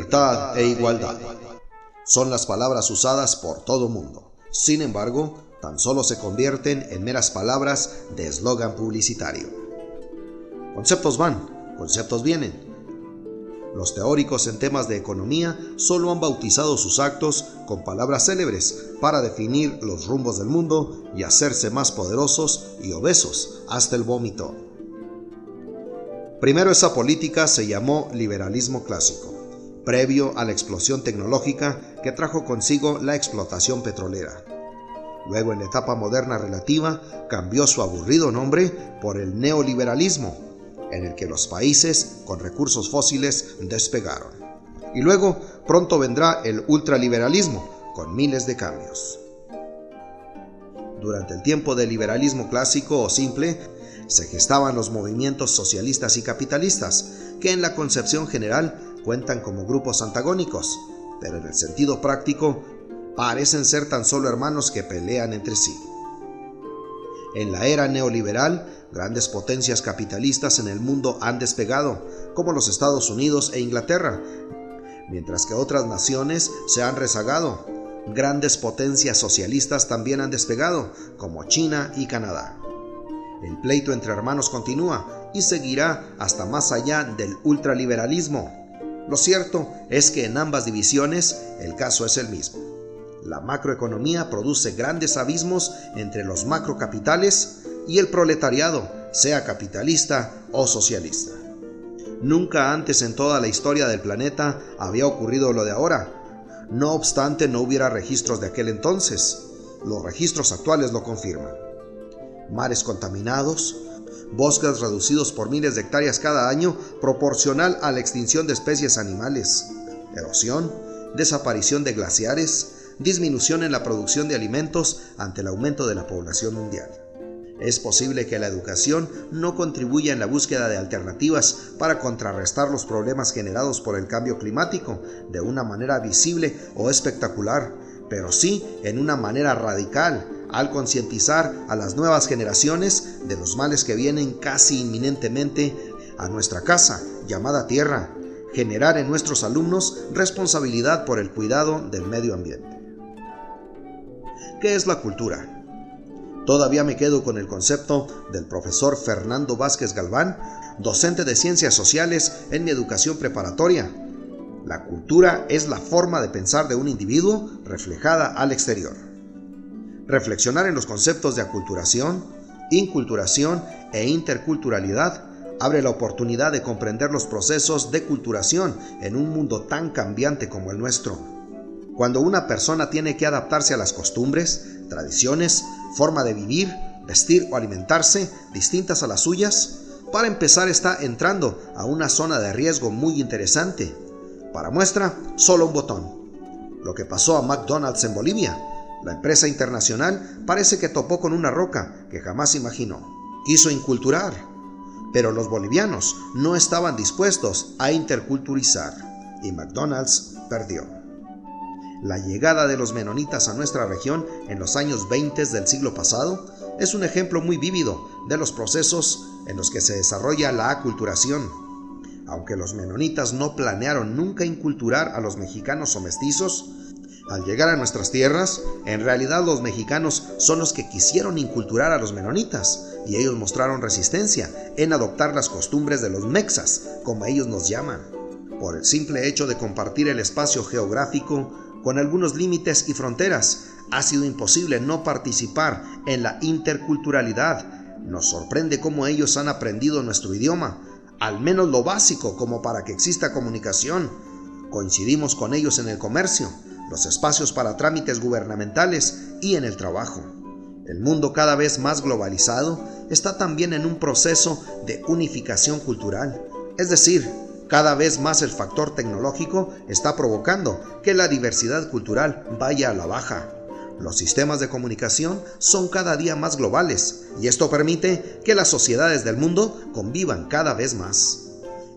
libertad e igualdad. Son las palabras usadas por todo mundo. Sin embargo, tan solo se convierten en meras palabras de eslogan publicitario. Conceptos van, conceptos vienen. Los teóricos en temas de economía solo han bautizado sus actos con palabras célebres para definir los rumbos del mundo y hacerse más poderosos y obesos hasta el vómito. Primero, esa política se llamó liberalismo clásico, previo a la explosión tecnológica que trajo consigo la explotación petrolera. Luego, en la etapa moderna relativa, cambió su aburrido nombre por el neoliberalismo, en el que los países con recursos fósiles despegaron. Y luego, pronto vendrá el ultraliberalismo, con miles de cambios. Durante el tiempo del liberalismo clásico o simple, se gestaban los movimientos socialistas y capitalistas, que en la concepción general cuentan como grupos antagónicos, pero en el sentido práctico parecen ser tan solo hermanos que pelean entre sí. En la era neoliberal, grandes potencias capitalistas en el mundo han despegado, como los Estados Unidos e Inglaterra, mientras que otras naciones se han rezagado. Grandes potencias socialistas también han despegado, como China y Canadá. El pleito entre hermanos continúa y seguirá hasta más allá del ultraliberalismo. Lo cierto es que en ambas divisiones el caso es el mismo. La macroeconomía produce grandes abismos entre los macrocapitales y el proletariado, sea capitalista o socialista. Nunca antes en toda la historia del planeta había ocurrido lo de ahora. No obstante, no hubiera registros de aquel entonces. Los registros actuales lo confirman. Mares contaminados, bosques reducidos por miles de hectáreas cada año proporcional a la extinción de especies animales, erosión, desaparición de glaciares, disminución en la producción de alimentos ante el aumento de la población mundial. Es posible que la educación no contribuya en la búsqueda de alternativas para contrarrestar los problemas generados por el cambio climático de una manera visible o espectacular, pero sí en una manera radical, al concientizar a las nuevas generaciones de los males que vienen casi inminentemente a nuestra casa, llamada Tierra, generar en nuestros alumnos responsabilidad por el cuidado del medio ambiente. ¿Qué es la cultura? Todavía me quedo con el concepto del profesor Fernando Vázquez Galván, docente de Ciencias Sociales en mi educación preparatoria. La cultura es la forma de pensar de un individuo reflejada al exterior. Reflexionar en los conceptos de aculturación, inculturación e interculturalidad abre la oportunidad de comprender los procesos de culturación en un mundo tan cambiante como el nuestro. Cuando una persona tiene que adaptarse a las costumbres, tradiciones, forma de vivir, vestir o alimentarse distintas a las suyas, para empezar está entrando a una zona de riesgo muy interesante. Para muestra, solo un botón. Lo que pasó a McDonald's en Bolivia. La empresa internacional parece que topó con una roca que jamás imaginó. Quiso inculturar, pero los bolivianos no estaban dispuestos a interculturizar y McDonald's perdió. La llegada de los menonitas a nuestra región en los años 20 del siglo pasado es un ejemplo muy vívido de los procesos en los que se desarrolla la aculturación. Aunque los menonitas no planearon nunca inculturar a los mexicanos o mestizos, al llegar a nuestras tierras, en realidad los mexicanos son los que quisieron inculturar a los menonitas y ellos mostraron resistencia en adoptar las costumbres de los mexas, como ellos nos llaman. Por el simple hecho de compartir el espacio geográfico con algunos límites y fronteras, ha sido imposible no participar en la interculturalidad. Nos sorprende cómo ellos han aprendido nuestro idioma, al menos lo básico como para que exista comunicación. Coincidimos con ellos en el comercio, los espacios para trámites gubernamentales y en el trabajo. El mundo cada vez más globalizado está también en un proceso de unificación cultural, es decir, cada vez más el factor tecnológico está provocando que la diversidad cultural vaya a la baja. Los sistemas de comunicación son cada día más globales y esto permite que las sociedades del mundo convivan cada vez más.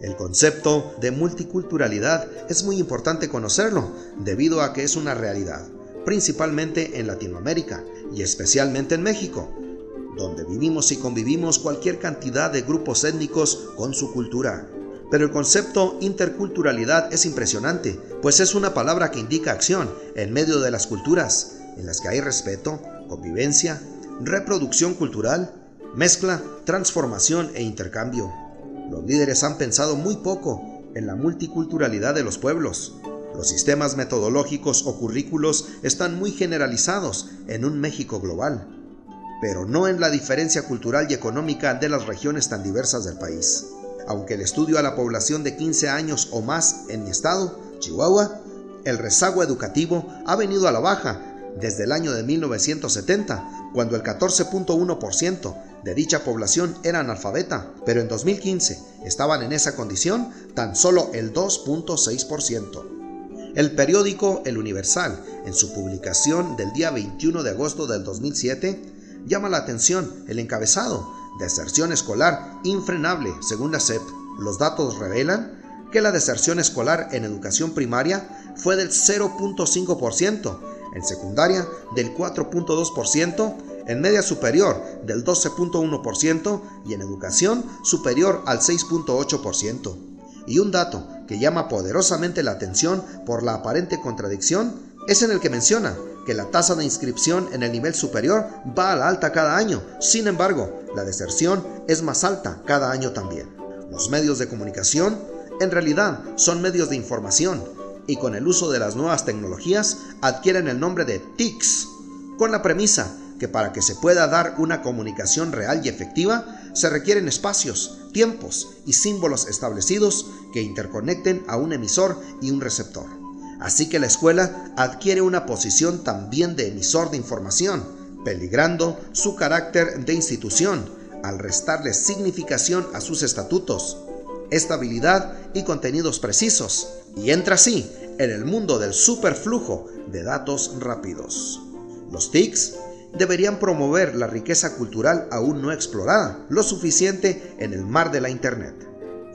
El concepto de multiculturalidad es muy importante conocerlo debido a que es una realidad, principalmente en Latinoamérica y especialmente en México, donde vivimos y convivimos cualquier cantidad de grupos étnicos con su cultura. Pero el concepto interculturalidad es impresionante, pues es una palabra que indica acción en medio de las culturas, en las que hay respeto, convivencia, reproducción cultural, mezcla, transformación e intercambio. Los líderes han pensado muy poco en la multiculturalidad de los pueblos. Los sistemas metodológicos o currículos están muy generalizados en un México global, pero no en la diferencia cultural y económica de las regiones tan diversas del país. Aunque el estudio a la población de 15 años o más en mi estado, Chihuahua, el rezago educativo ha venido a la baja desde el año de 1970, cuando el 14.1% de dicha población era analfabeta, pero en 2015 estaban en esa condición tan solo el 2.6%. El periódico El Universal, en su publicación del día 21 de agosto del 2007, llama la atención el encabezado: deserción escolar infrenable según la SEP. Los datos revelan que la deserción escolar en educación primaria fue del 0.5%, en secundaria del 4.2%, en media superior del 12.1% y en educación superior al 6.8%. Y un dato que llama poderosamente la atención por la aparente contradicción es en el que menciona que la tasa de inscripción en el nivel superior va a la alta cada año. Sin embargo, la deserción es más alta cada año también. Los medios de comunicación en realidad son medios de información y con el uso de las nuevas tecnologías adquieren el nombre de TICs, con la premisa que para que se pueda dar una comunicación real y efectiva se requieren espacios, tiempos y símbolos establecidos que interconecten a un emisor y un receptor. Así que la escuela adquiere una posición también de emisor de información, peligrando su carácter de institución al restarle significación a sus estatutos, estabilidad y contenidos precisos, y entra así en el mundo del superflujo de datos rápidos. Los TICs deberían promover la riqueza cultural aún no explorada lo suficiente en el mar de la Internet,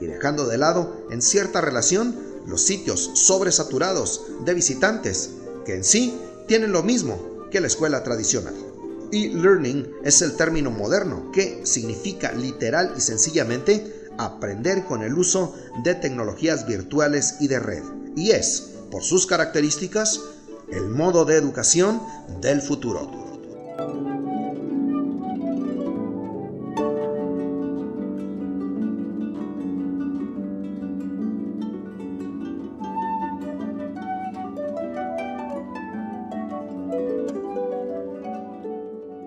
y dejando de lado en cierta relación los sitios sobresaturados de visitantes, que en sí tienen lo mismo que la escuela tradicional. E-learning es el término moderno que significa literal y sencillamente aprender con el uso de tecnologías virtuales y de red, y es, por sus características, el modo de educación del futuro.